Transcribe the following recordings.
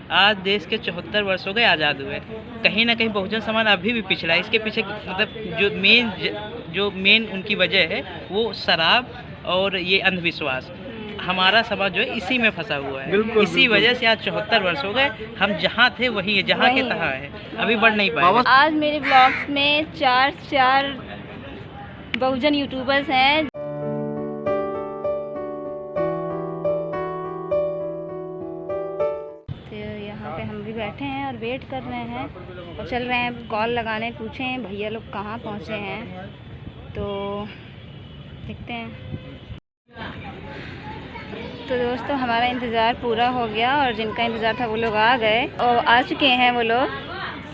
आज देश के 74 वर्ष हो गए आज़ाद हुए। कहीं ना कहीं बहुजन समाज अभी भी पिछड़ा है। इसके पीछे मतलब जो मेन उनकी वजह है वो शराब और ये अंधविश्वास। हमारा समाज जो है इसी में फंसा हुआ है। इसी वजह से आज 74 वर्ष हो गए, हम जहाँ थे वही है, जहाँ के तहाँ है, अभी बढ़ नहीं पाए। आज मेरे ब्लॉग्स में चार बहुजन यूट्यूबर्स हैं। तो यहाँ पे हम भी बैठे हैं और वेट कर रहे हैं और चल रहे हैं कॉल लगाने, पूछें भैया लोग कहाँ पहुँचे हैं, तो देखते हैं। तो दोस्तों हमारा इंतज़ार पूरा हो गया और जिनका इंतज़ार था वो लोग आ गए और आ चुके हैं वो लोग,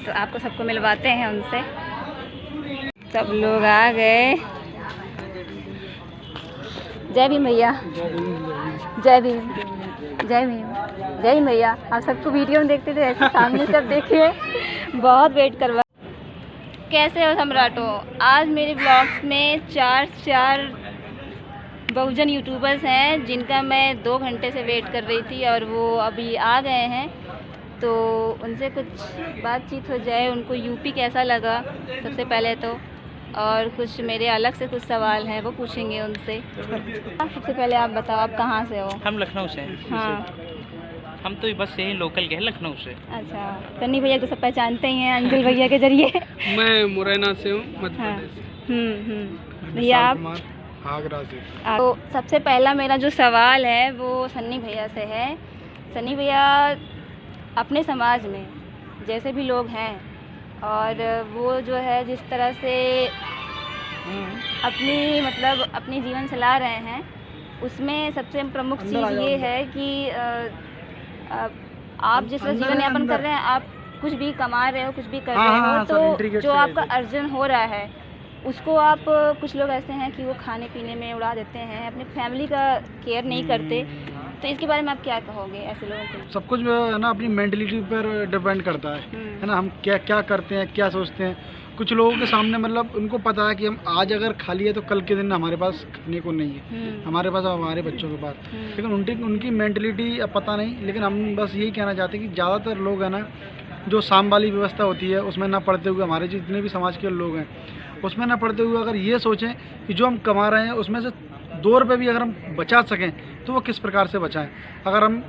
तो आपको सबको मिलवाते हैं उनसे। सब लोग आ गए। जय भीम भैया। जय भीम। जय भीम। जय भीम भैया। आप सबको वीडियो में देखते थे, ऐसे सामने सब देखिए, बहुत वेट करवा। कैसे हो सम्राटो? आज मेरे ब्लॉग्स में चार बहुजन यूट्यूबर्स हैं जिनका मैं 2 घंटे से वेट कर रही थी और वो अभी आ गए हैं, तो उनसे कुछ बातचीत हो जाए। उनको यूपी कैसा लगा सबसे पहले तो, और कुछ मेरे अलग से कुछ सवाल हैं वो पूछेंगे उनसे। सबसे पहले आप बताओ, आप कहाँ से हो? हम लखनऊ से हैं। हाँ, हम तो बस यही लोकल के हैं, लखनऊ से। अच्छा, सन्नी भैया तो सब पहचानते ही हैं अंजल भैया के जरिए। मैं मुरैना से हूँ, मध्य प्रदेश। भैया आप? आगरा से। तो सबसे पहला मेरा जो सवाल है वो सन्नी भैया से है। सन्नी भैया, अपने समाज में जैसे भी लोग हैं और वो जो है जिस तरह से अपनी जीवन चला रहे हैं, उसमें सबसे प्रमुख चीज़ ये है कि आप जिस तरह जीवन यापन कर रहे हैं, आप कुछ भी कमा रहे हो, कुछ भी कर रहे हो, तो जो आपका अर्जन हो रहा है उसको आप, कुछ लोग ऐसे हैं कि वो खाने पीने में उड़ा देते हैं, अपनी फैमिली का केयर नहीं करते, तो इसके बारे में आप क्या कहोगे ऐसे लोगों को? सब कुछ है ना अपनी मेंटलिटी पर डिपेंड करता है ना, हम क्या क्या करते हैं, क्या सोचते हैं। कुछ लोगों के सामने मतलब उनको पता है कि हम आज अगर खा लिए तो कल के दिन हमारे पास खाने को नहीं है, हमारे पास हमारे बच्चों के पास, लेकिन उनकी मेंटलिटी अब पता नहीं। लेकिन हम बस यही कहना चाहते हैं कि ज़्यादातर लोग हैं ना, जो शाम वाली व्यवस्था होती है उसमें ना पढ़ते हुए, हमारे जितने भी समाज के लोग हैं उसमें ना पढ़ते हुए अगर ये सोचें कि जो हम कमा रहे हैं उसमें से 2 रुपये भी अगर हम बचा सकें तो वो किस प्रकार से बचाएं। अगर हम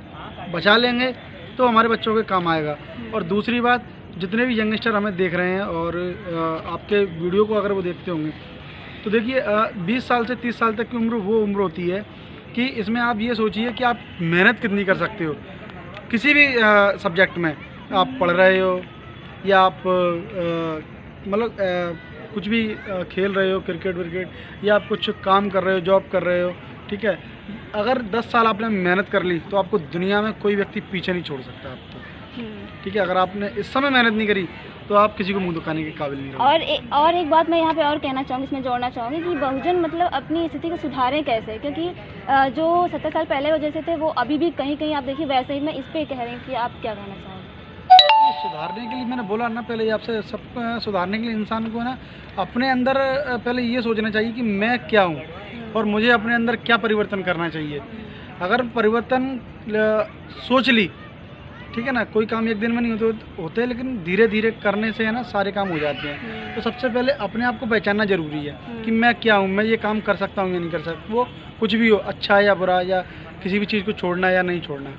बचा लेंगे तो हमारे बच्चों के काम आएगा। और दूसरी बात, जितने भी यंगस्टर हमें देख रहे हैं और आपके वीडियो को अगर वो देखते होंगे तो देखिए, 20 साल से 30 साल तक की उम्र वो उम्र होती है कि इसमें आप ये सोचिए कि आप मेहनत कितनी कर सकते हो। किसी भी सब्जेक्ट में आप पढ़ रहे हो या आप मतलब कुछ भी खेल रहे हो, क्रिकेट विकेट, या आप कुछ काम कर रहे हो, जॉब कर रहे हो, ठीक है। अगर 10 साल आपने मेहनत कर ली तो आपको दुनिया में कोई व्यक्ति पीछे नहीं छोड़ सकता आपको, ठीक है। अगर आपने इस समय मेहनत नहीं करी तो आप किसी को मुंह दिखाने के काबिल नहीं रहोगे। और एक बात मैं यहाँ पे और कहना चाहूँगी, इसमें जोड़ना चाहूँगी कि बहुजन मतलब अपनी स्थिति को सुधारें कैसे, क्योंकि जो 70 साल पहले वो जैसे थे वो अभी भी कहीं कहीं आप देखिए वैसे ही। मैं इस पर कह रही हूँ कि आप क्या कहना चाहोगे? सुधारने के लिए मैंने बोला ना पहले आपसे, सब सुधारने के लिए इंसान को ना अपने अंदर पहले ये सोचना चाहिए कि मैं क्या हूँ और मुझे अपने अंदर क्या परिवर्तन करना चाहिए। अगर परिवर्तन सोच ली, ठीक है ना, कोई काम एक दिन में नहीं होते, लेकिन धीरे धीरे करने से है ना सारे काम हो जाते हैं। तो सबसे पहले अपने आप को पहचानना जरूरी है कि मैं क्या हूँ, मैं ये काम कर सकता हूँ या नहीं कर सकता, वो कुछ भी हो, अच्छा या बुरा, या किसी भी चीज़ को छोड़ना या नहीं छोड़ना।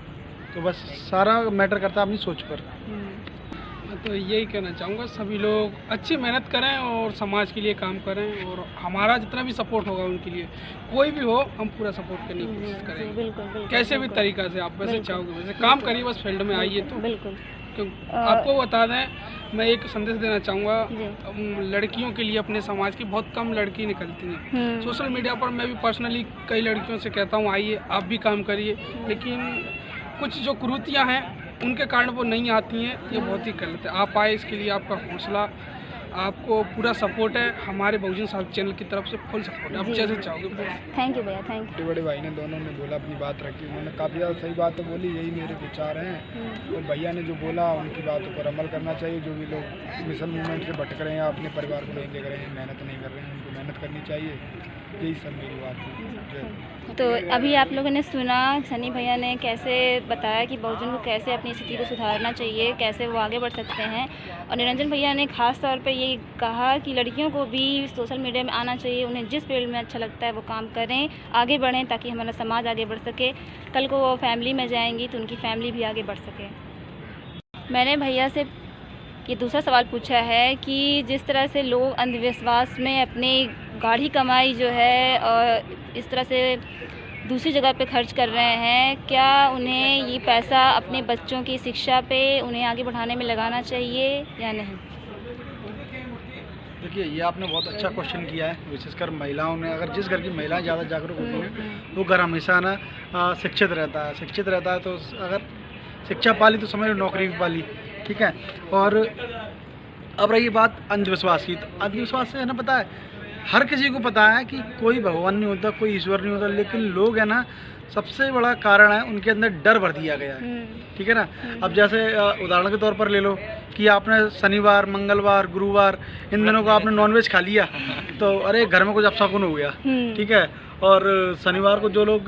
तो बस सारा मैटर करता है अपनी सोच पर। मैं तो यही कहना चाहूँगा, सभी लोग अच्छी मेहनत करें और समाज के लिए काम करें, और हमारा जितना भी सपोर्ट होगा उनके लिए, कोई भी हो, हम पूरा सपोर्ट करने की कोशिश करेंगे। बिल्कुल, कैसे भी तरीक़ा से आप वैसे चाहोगे वैसे काम करिए, बस फील्ड में आइए। तो बिल्कुल आपको बता दें, मैं एक संदेश देना चाहूँगा, लड़कियों के लिए अपने समाज की बहुत कम लड़की निकलती हैं सोशल मीडिया पर। मैं भी पर्सनली कई लड़कियों से कहता हूँ आइए आप भी काम करिए, लेकिन कुछ जो कुरीतियाँ हैं उनके कारण वो नहीं आती हैं, ये बहुत ही गलत है। आप आए, इसके लिए आपका हौसला, आपको पूरा सपोर्ट है, हमारे बहुजन साहब चैनल की तरफ से फुल सपोर्ट है, आप जैसे चाहोगे। थैंक यू भैया, थैंक यू। बड़े भाई ने दोनों ने बोला, अपनी बात रखी, उन्होंने काफ़ी ज़्यादा सही बात तो बोली, यही मेरे विचार हैं। और भैया ने जो बोला उनकी बातों पर अमल करना चाहिए। जो भी लोग मिशन मूवमेंट से भटक रहे हैं, अपने परिवार को नहीं देख रहे हैं, मेहनत नहीं कर रहे हैं, उनको मेहनत करनी चाहिए। यही सब मेरी बात है। तो अभी आप लोगों ने सुना सनी भैया ने कैसे बताया कि बहुजन को कैसे अपनी स्थिति को सुधारना चाहिए, कैसे वो आगे बढ़ सकते हैं। और निरंजन भैया ने ख़ास तौर पे ये कहा कि लड़कियों को भी सोशल मीडिया में आना चाहिए, उन्हें जिस फील्ड में अच्छा लगता है वो काम करें, आगे बढ़ें, ताकि हमारा समाज आगे बढ़ सके। कल को वो फैमिली में जाएंगी तो उनकी फैमिली भी आगे बढ़ सके। मैंने भैया से ये दूसरा सवाल पूछा है कि जिस तरह से लोग अंधविश्वास में अपनी गाढ़ी कमाई जो है और इस तरह से दूसरी जगह पे खर्च कर रहे हैं, क्या उन्हें ये पैसा अपने बच्चों की शिक्षा पे उन्हें आगे बढ़ाने में लगाना चाहिए या नहीं? देखिए, ये आपने बहुत अच्छा क्वेश्चन किया है। विशेषकर महिलाओं ने, अगर जिस घर की महिलाएं ज़्यादा जागरूक होती हैं वो घर हमेशा ना शिक्षित रहता है। तो अगर शिक्षा पाली तो समझ लो नौकरी भी पाली, ठीक है। और अब रही बात अंधविश्वास की, तो अंधविश्वास से है ना, पता है हर किसी को पता है कि कोई भगवान नहीं होता, कोई ईश्वर नहीं होता, लेकिन लोग है ना, सबसे बड़ा कारण है उनके अंदर डर भर दिया गया है, ठीक है ना। अब जैसे उदाहरण के तौर पर ले लो कि आपने शनिवार, मंगलवार, गुरुवार इन दिनों को आपने नॉनवेज खा लिया तो अरे घर में कुछ अपशकुन हो गया, ठीक है। और शनिवार को जो लोग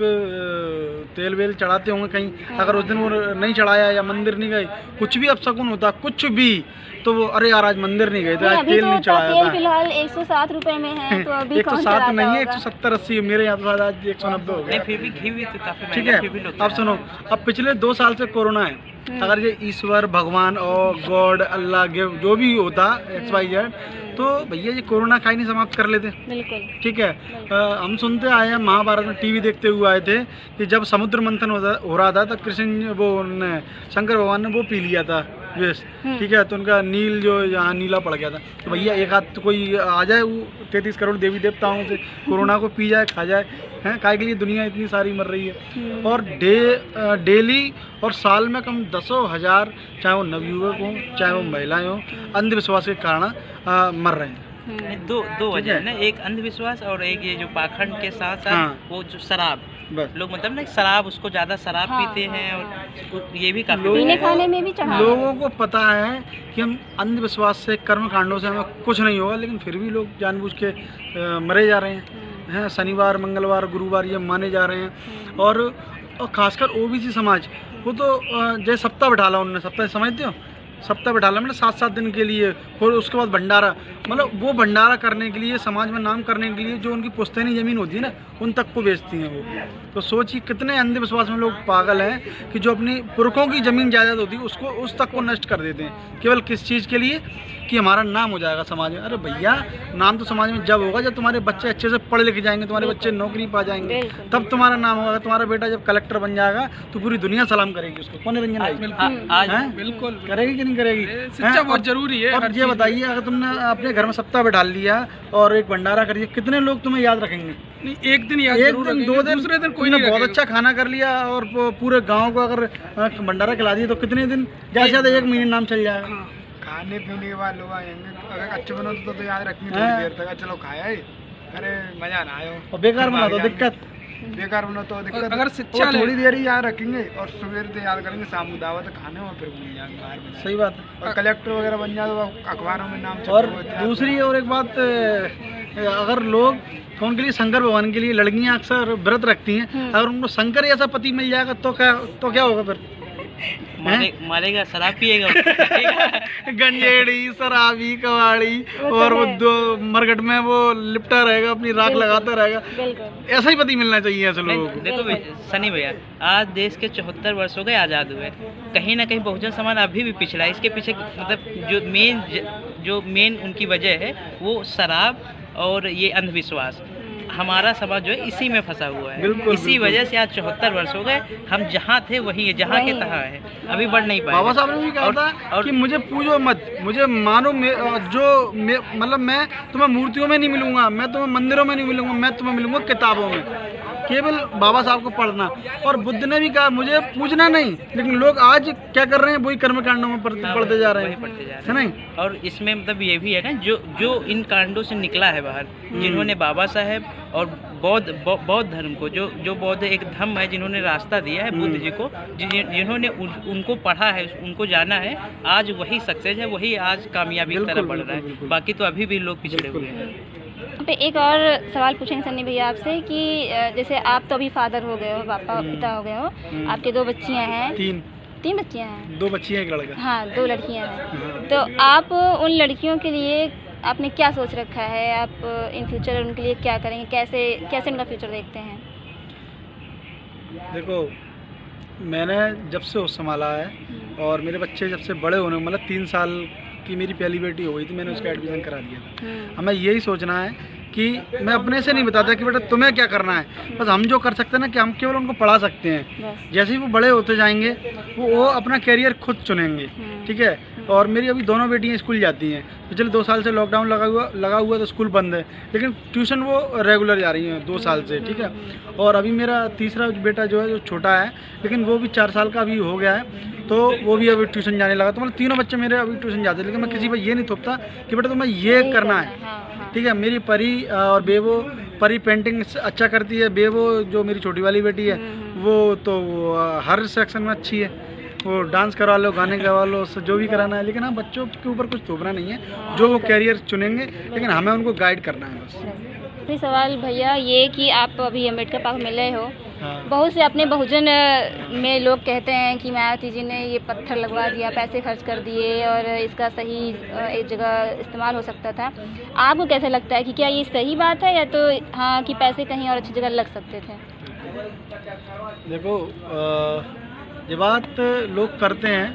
तेल वेल चढ़ाते होंगे कहीं, अगर उस दिन वो नहीं चढ़ाया या मंदिर नहीं गए, कुछ भी अपशकुन होता, कुछ भी, तो वो अरे यार आज मंदिर नहीं गए थे, आज तेल नहीं चढ़ाया था। फिलहाल 107 रुपए में है, तो अभी 107 नहीं है, 170-80 मेरे यहाँ तो आज 190 हो गया। फिर भी घी भी तो काफी ठीक महंगा, फिर भी है। लोग अब सुनो, अब पिछले 2 साल से कोरोना है, अगर ये ईश्वर, भगवान और गॉड, अल्लाह जो भी होता XYZ, तो भैया ये कोरोना का ही नहीं समाप्त कर लेते। बिल्कुल, ठीक है। हम सुनते आए हैं, महाभारत में टीवी देखते हुए आए थे कि जब समुद्र मंथन हो रहा था, तब कृष्ण शंकर भगवान ने वो पी लिया था विष, ठीक है। तो उनका नील जो यहाँ नीला पड़ गया था। तो भैया एक आध तो कोई आ जाए, वो 33 करोड़ देवी देवताओं से कोरोना को पी जाए, खा जाए, हैं, काहे के लिए दुनिया इतनी सारी मर रही है। और डेली और साल में कम 10,000, चाहे वो नवयुवक हों, चाहे वो महिलाएं हों, अंधविश्वास के कारण मर रहे हैं। दो वजह है ना, एक अंधविश्वास और एक ये जो पाखंड के साथ साथ वो जो शराब, लोग मतलब ना शराब, उसको ज़्यादा शराब पीते हैं और ये भी काफी पीने खाने में भी चढ़ा। लोगों को पता है कि हम अंधविश्वास से, कर्म कांडों से हमें कुछ नहीं होगा, लेकिन फिर भी लोग जानबूझ के मरे जा रहे हैं। शनिवार, मंगलवार, गुरुवार ये माने जा रहे हैं। और खासकर OBC समाज, वो तो जैसे सप्ताह बैठा ला उन्होंने, सप्ताह समझते हो, सप्ताह बैठा ला मतलब 7-7 दिन के लिए, और उसके बाद भंडारा, मतलब वो भंडारा करने के लिए, समाज में नाम करने के लिए जो उनकी पुश्तैनी ज़मीन होती है ना, उन तक को बेचती हैं वो। तो सोचिए कितने अंधविश्वास में लोग पागल हैं कि जो अपनी पुरखों की ज़मीन जायदाद होती है उसको, उस तक को नष्ट कर देते हैं, केवल किस चीज़ के लिए, कि हमारा नाम हो जाएगा समाज में। अरे भैया, नाम तो समाज में जब होगा जब तुम्हारे बच्चे अच्छे से पढ़े लिखे जाएंगे, तुम्हारे बच्चे नौकरी पा जाएंगे, तब तुम्हारा नाम होगा। तुम्हारा बेटा जब कलेक्टर बन जाएगा तो पूरी दुनिया सलाम करेगी उसको। कौन निरंजन भाई, बिल्कुल करेगी कि नहीं करेगी? शिक्षा बहुत जरूरी है। और ये बताइए, अगर तुमने अपने घर में सप्ताह बैठा लिया और एक भंडारा करिए, कितने लोग तुम्हें याद रखेंगे? नहीं, एक दिन याद, 1 दिन 2 दिन, दूसरे दिन कोई नहीं। बहुत अच्छा खाना कर लिया और पूरे गाँव को अगर भंडारा खिला दिया तो कितने दिन, ज़्यादा से ज़्यादा 1 महीने नाम चल जाएगा। खाने पीने के बाद लोग आएंगे, अगर अच्छे बनो तो याद रखनी थोड़ी देर तक, चलो खाया है, अरे मजा ना आयो, और बेकार बना तो दिक्कत, बेकार बनो तो दिक्कत। अगर शिक्षा थोड़ी देर ही याद रखेंगे और सुबह से याद करेंगे, शाम को दावत खाने में फिर भूल जाएंगे बाहर में। सही बात है। और कलेक्टर वगैरह बन जाए तो अखबारों में नाम। और दूसरी और एक बात, अगर लोग, तो उनके लिए शंकर भगवान के लिए लड़कियां अक्सर व्रत रखती हैं, अगर उनको शंकर जैसा पति मिल जाएगा तो क्या होगा फिर? मारेगा, शराब पिएगा गंजेड़ी, शराबी, कबाड़ी, और वो मरघट में वो लिपटा रहेगा, अपनी राख लगाता रहेगा। ऐसा ही पति मिलना चाहिए ऐसे लोगों को। देखो सनी भैया, आज देश के 74 वर्ष हो गए आज़ाद हुए, कहीं ना कहीं बहुजन समाज अभी भी पिछड़ा है। इसके पीछे मतलब जो मेन उनकी वजह है वो शराब और ये अंधविश्वास। हमारा समाज जो है इसी में फंसा हुआ है। इसी वजह से आज 74 वर्ष हो गए, हम जहाँ थे वही है, जहाँ के तहाँ है, अभी बढ़ नहीं पाए। बाबा साहब ने भी कहा था कि मुझे पूजो मत, मुझे मानो, मतलब मैं तुम्हें मूर्तियों में नहीं मिलूंगा, मैं तुम्हें मंदिरों में नहीं मिलूंगा, मैं तुम्हें मिलूंगा किताबों में। केवल बाबा साहब को पढ़ना। और बुद्ध ने भी कहा मुझे पूजना नहीं, लेकिन लोग आज क्या कर रहे हैं, वही कर्मकांडों में पढ़ते जा रहे हैं, है नहीं। और इसमें मतलब ये भी है ना, जो इन कांडों से निकला है बाहर, जिन्होंने बाबा साहब और बौद्ध धर्म को, जो बौद्ध एक धर्म है, जिन्होंने रास्ता दिया है बुद्ध जी को, जिन्होंने उनको पढ़ा है, उनको जाना है, आज वही सक्सेस है, वही आज कामयाबी की तरफ बढ़ रहा है। बाकी तो अभी भी लोग पिछड़े हुए हैं। पे एक और सवाल पूछेंगे सन्नी भैया आपसे कि जैसे आप तो अभी फादर हो गए हो, पापा पिता हो गए हो, आपके 2 बच्चियां हैं। तीन बच्चियां हैं? 2 बच्चियां, 1 लड़का। हाँ, 2 लड़कियां हैं। तो आप उन लड़कियों के लिए आपने क्या सोच रखा है? आप इन फ्यूचर उनके लिए क्या करेंगे? कैसे उनका फ्यूचर देखते हैं? देखो, मैंने जब से होश संभाला है और मेरे बच्चे जब से बड़े होने, मतलब 3 साल की मेरी पहली बेटी हो गई थी, मैंने उसका एडमिशन करा दिया था। हमें यही सोचना है कि मैं अपने से नहीं बताता कि बेटा तुम्हें क्या करना है, बस हम जो कर सकते हैं ना कि हम केवल उनको पढ़ा सकते हैं। जैसे ही वो बड़े होते जाएंगे वो अपना कैरियर खुद चुनेंगे, ठीक है। और मेरी अभी दोनों बेटियां स्कूल जाती हैं। पिछले 2 साल से लॉकडाउन लगा हुआ तो स्कूल बंद है, लेकिन ट्यूशन वो रेगुलर जा रही हैं 2 साल से, ठीक है। और अभी मेरा तीसरा बेटा जो है, जो छोटा है, लेकिन वो भी 4 साल का अभी हो गया है, तो वो भी अभी ट्यूशन जाने लगा। तो मतलब तीनों बच्चे मेरे अभी ट्यूशन जाते हैं, लेकिन मैं किसी पर ये नहीं थोपता कि बेटा तुम्हें ये करना है, ठीक है। मेरी परी और बेबो, परी पेंटिंग अच्छा करती है, बेबो जो मेरी छोटी वाली बेटी है वो तो हर सेक्शन में अच्छी है, वो डांस करवा लो, गाने गवा लो, उससे जो भी कराना है। लेकिन हाँ, बच्चों के ऊपर कुछ थोपना नहीं है, जो वो कैरियर चुनेंगे, लेकिन हमें उनको गाइड करना है बस। दूसरी सवाल भैया ये कि आप अभी अम्बेडकर पार्क मिले हो, हाँ। बहुत से अपने बहुजन में लोग कहते हैं कि मायावती जी ने ये पत्थर लगवा दिया, पैसे खर्च कर दिए और इसका सही एक जगह इस्तेमाल हो सकता था। आपको कैसे लगता है कि क्या ये सही बात है, या तो हाँ कि पैसे कहीं और अच्छी जगह लग सकते थे? देखो, ये बात लोग करते हैं,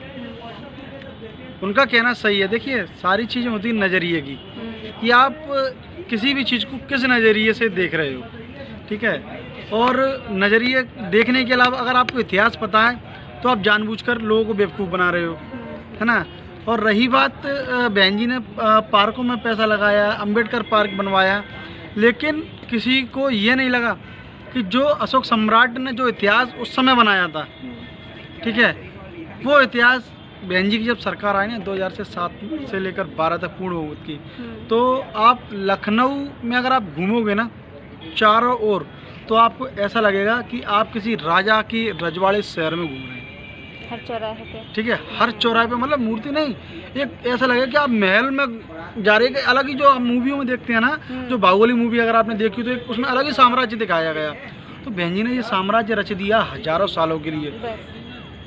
उनका कहना सही है। देखिए, सारी चीज़ें होती हैं नज़रिए की, कि आप किसी भी चीज़ को किस नज़रिए से देख रहे हो, ठीक है। और नज़रिए देखने के अलावा अगर आपको इतिहास पता है तो आप जानबूझकर लोगों को बेवकूफ़ बना रहे हो, है ना। और रही बात, बहन जी ने पार्कों में पैसा लगाया, अम्बेडकर पार्क बनवाया, लेकिन किसी को ये नहीं लगा कि जो अशोक सम्राट ने जो इतिहास उस समय बनाया था, ठीक है, वो इतिहास बहन जी की जब सरकार आई ना 2007 से लेकर 12 तक पूर्ण हो की, तो आप लखनऊ में अगर आप घूमोगे ना चारों ओर, तो आपको ऐसा लगेगा कि आप किसी राजा की रजवाड़े शहर में घूम रहे हैं। हर चौराहे पे, ठीक है, हर चौराहे पे, मतलब मूर्ति नहीं, एक ऐसा लगेगा कि आप महल में जा रहे हैं। अलग ही जो आप मूवियों में देखते हैं ना, जो बाहुबली मूवी अगर आपने देखी तो एक उसमें अलग ही साम्राज्य दिखाया गया। तो बहन जी ने ये साम्राज्य रच दिया हजारों सालों के लिए,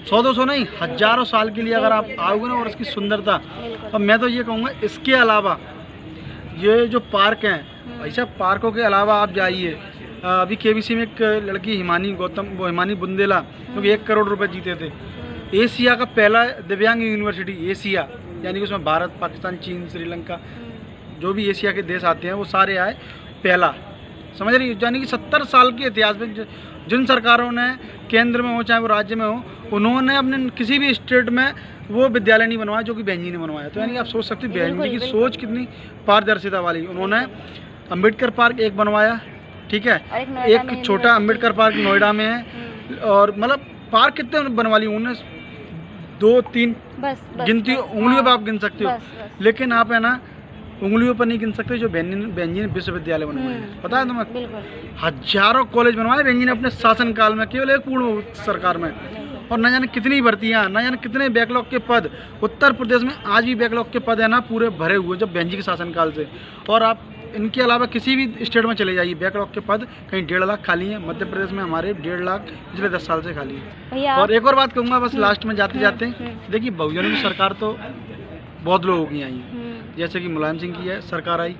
100-200 नहीं, हजारों साल के लिए। अगर आप आओगे ना, और इसकी सुंदरता, और मैं तो ये कहूँगा इसके अलावा ये जो पार्क हैं, ऐसा पार्कों के अलावा आप जाइए, अभी केबीसी में एक लड़की हिमानी बुंदेला, क्योंकि 1 करोड़ रुपए जीते थे। एशिया का पहला दिव्यांग यूनिवर्सिटी, एशिया यानी कि उसमें भारत, पाकिस्तान, चीन, श्रीलंका, जो भी एशिया के देश आते हैं वो सारे आए, पहला, समझ रही है। यानी कि 70 साल के इतिहास में जिन सरकारों ने केंद्र में हो चाहे वो राज्य में हो, उन्होंने अपने किसी भी स्टेट में वो विद्यालय नहीं बनवाया जो कि बहन जी ने बनवाया। तो यानी कि आप सोच सकते हैं बहन जी की सोच कितनी पारदर्शिता वाली। उन्होंने अम्बेडकर पार्क एक बनवाया, ठीक है, एक छोटा अम्बेडकर पार्क नोएडा में है, और मतलब पार्क कितने बनवा ली उन्होंने, 2-3 गिनती उंगलियों पर आप गिन सकते हो, लेकिन आप है ना उंगलियों पर नहीं गिन सकते जो बहन जी ने विश्वविद्यालय बनवाए। पता है तुम्हें, हजारों कॉलेज बनवाए बहन जी ने अपने शासनकाल में, केवल एक पूर्ण सरकार में। और न जाने कितनी भर्तियाँ, न जाने कितने बैकलॉग के पद। उत्तर प्रदेश में आज भी बैकलॉग के पद है ना पूरे भरे हुए, जब बहन जी के शासनकाल से। और आप इनके अलावा किसी भी स्टेट में चले जाइए, बैकलॉग के पद कहीं 1.5 लाख खाली हैं। मध्य प्रदेश में हमारे 1.5 लाख पिछले 10 साल से खाली है। और एक और बात कहूँगा बस लास्ट में जाते जाते, देखिए बहुजनों की सरकार तो बहुत लोगों की आई है, जैसे कि मुलायम सिंह की है सरकार आई,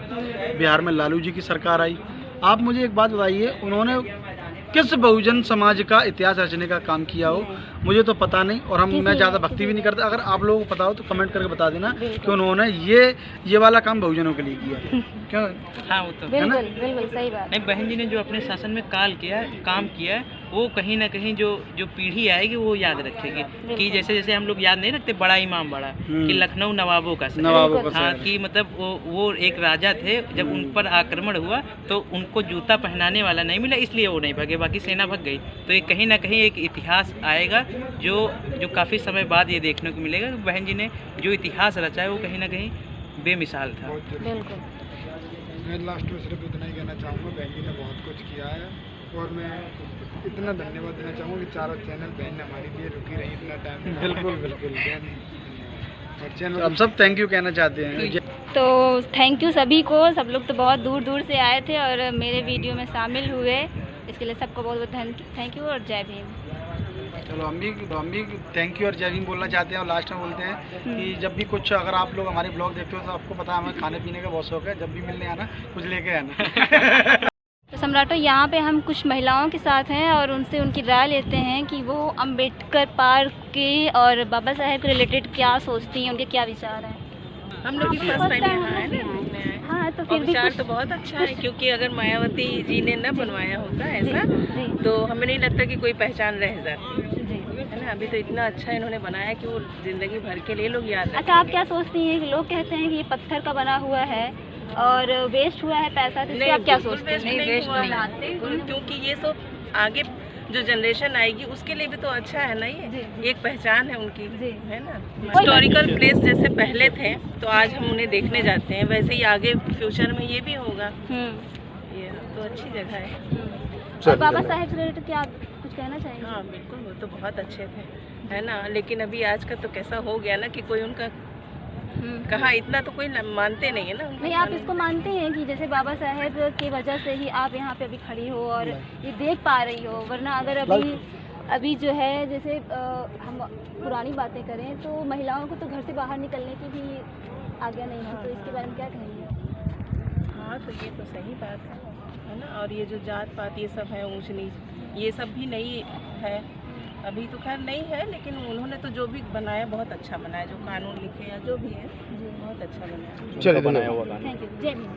बिहार में लालू जी की सरकार आई। आप मुझे एक बात बताइए, उन्होंने किस बहुजन समाज का इतिहास रचने का काम किया हो, मुझे तो पता नहीं। और मैं ज़्यादा भक्ति भी नहीं करता, अगर आप लोगों को पता हो तो कमेंट करके बता देना कि उन्होंने ये वाला काम बहुजनों के लिए किया। क्यों? हाँ, वो तो बिल्कुल सही बात। नहीं, बहन जी ने जो अपने शासन में काम किया वो कहीं ना कहीं जो पीढ़ी आएगी वो याद रखेगी। कि जैसे जैसे हम लोग याद नहीं रखते बड़ा इमाम बाड़ा, कि लखनऊ नवाबों का शहर, हाँ, कि मतलब वो एक राजा थे, जब उन पर आक्रमण हुआ तो उनको जूता पहनाने वाला नहीं मिला, इसलिए वो नहीं भागे, बाकी सेना भाग गई। तो ये कहीं ना कहीं एक इतिहास आएगा जो काफ़ी समय बाद ये देखने को मिलेगा कि बहन जी ने जो इतिहास रचा है वो कहीं ना कहीं बेमिसाल था। मैं लास्ट में सिर्फ इतना ही कहना चाहूँगा, बहन जी ने बहुत कुछ किया है, और मैं इतना धन्यवाद देना चाहूँगा कि चारों चैनल बहन ने हमारे लिए रुकी रही इतना टाइम। बिल्कुल बहन, और चैनल हम सब थैंक यू कहना चाहते हैं। तो थैंक यू सभी को, सब लोग तो बहुत दूर दूर से आए थे और मेरे वीडियो में शामिल हुए, इसके लिए सबको बहुत बहुत थैंक यू और जय भीम। चलो हम भी थैंक यू और जय भीम बोलना चाहते हैं और लास्ट में बोलते हैं कि जब भी कुछ अगर आप लोग हमारे ब्लॉग देखते हो तो आपको पता है हमें खाने पीने का बहुत शौक है, जब भी मिलने आना कुछ लेके आना। तो सम्राटो यहाँ पे हम कुछ महिलाओं के साथ हैं और उनसे उनकी राय लेते हैं कि वो अम्बेडकर पार्क के और बाबा साहेब के रिलेटेड क्या सोचती हैं, उनके क्या विचार हैं। हम लोग भी फर्स्ट टाइम यहाँ आए ना। हाँ तो और फिर भी विचार कुछ तो बहुत अच्छा है, क्योंकि अगर मायावती जी ने न बनवाया होता ऐसा जी तो हमें नहीं लगता कि कोई पहचान रह जाती जी। है ना। अभी तो इतना अच्छा इन्होंने बनाया कि वो जिंदगी भर के लिए लोग याद अच्छा आप क्या सोचती हैं कि लोग कहते हैं कि ये पत्थर का बना हुआ है और वेस्ट हुआ है पैसा, तो इससे आप क्या सोचते हैं? क्योंकि ये सब आगे जो जनरेशन आएगी उसके लिए भी तो अच्छा है ना, ये एक पहचान है उनकी, है ना। हिस्टोरिकल प्लेस जैसे पहले थे तो आज हम उन्हें देखने जाते हैं, वैसे ही आगे फ्यूचर में ये भी होगा। ये तो अच्छी जगह है। और बाबा साहेब से रिलेटेड क्या आप कुछ कहना चाहेंगे? हाँ बिल्कुल, वो तो बहुत अच्छे थे, है ना। लेकिन अभी आज का तो कैसा हो गया ना कि कोई उनका कहा इतना तो कोई मानते नहीं है ना। नहीं आप इसको मानते हैं कि जैसे बाबा साहेब की वजह से ही आप यहाँ पे अभी खड़ी हो और ये देख पा रही हो, वरना अगर अभी जो है जैसे हम पुरानी बातें करें तो महिलाओं को तो घर से बाहर निकलने की भी आज्ञा नहीं है, तो इसके बारे में क्या कहेंगे? हाँ तो ये तो सही बात है ना। और ये जो जात पात ये सब है, ऊंच नीच, ये सब भी नहीं है अभी तो, खैर नहीं है, लेकिन उन्होंने तो जो भी बनाया बहुत अच्छा बनाया, जो कानून लिखे या जो भी है बहुत अच्छा बनाया। चलो बनाया हुआ। थैंक यू, जय भीम।